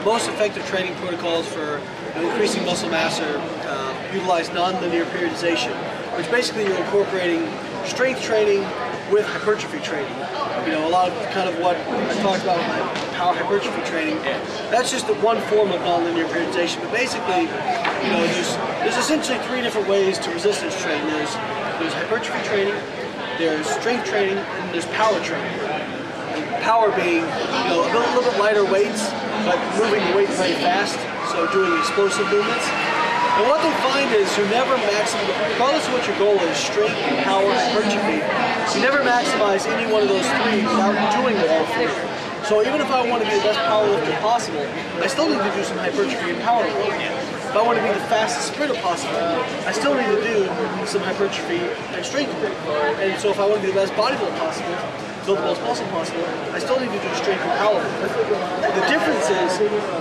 most effective training protocols for increasing muscle mass are utilize non-linear periodization, which basically you're incorporating strength training with hypertrophy training. You know, a lot of kind of what I talked about with my power hypertrophy training. That's just one form of non-linear periodization. But basically, you know, there's essentially three different ways to resistance train. There's hypertrophy training, there's strength training, and there's power training. And power being, you know, a little bit lighter weights, but moving the weight very fast, so doing explosive movements. And what they find is you never maximize, regardless of what your goal is, strength, power, hypertrophy, you never maximize any one of those three without doing all three. So even if I want to be the best power lifter possible, I still need to do some hypertrophy and power work. If I want to be the fastest sprinter possible, I still need to do some hypertrophy and strength work. And so if I want to be the best bodybuilder possible, build the most muscle possible, I still need to do strength and power work. The difference is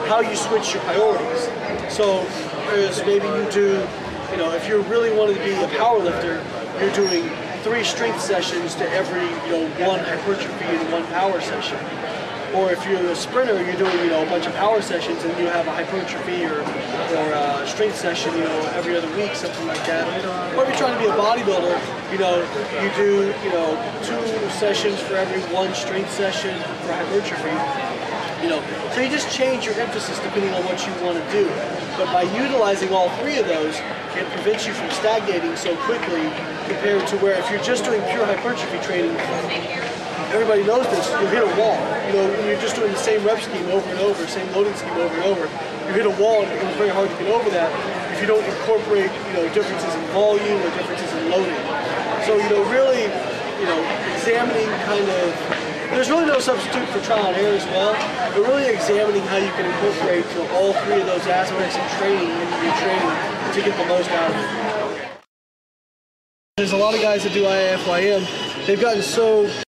how you switch your priorities. So whereas maybe you do, you know, if you really wanted to be a power lifter, you're doing 3 strength sessions to every, you know, 1 hypertrophy and 1 power session. Or if you're a sprinter, you're doing, you know, a bunch of power sessions and you have a hypertrophy or a strength session, you know, every other week, something like that. Or if you're trying to be a bodybuilder, you know, you do, you know, 2 sessions for every 1 strength session for hypertrophy. You know, so you just change your emphasis depending on what you want to do. But by utilizing all 3 of those, it prevents you from stagnating so quickly compared to where if you're just doing pure hypertrophy training, everybody knows this, you hit a wall. You know, when you're just doing the same rep scheme over and over, same loading scheme over and over, you hit a wall and it becomes very hard to get over that if you don't incorporate, you know, differences in volume or differences in loading. So, you know, really, you know, examining kind of, there's really no substitute for trial and error as well, but really examining how you can incorporate, you know, all 3 of those aspects of training into your training to get the most out of it. There's a lot of guys that do IIFYM, they've gotten so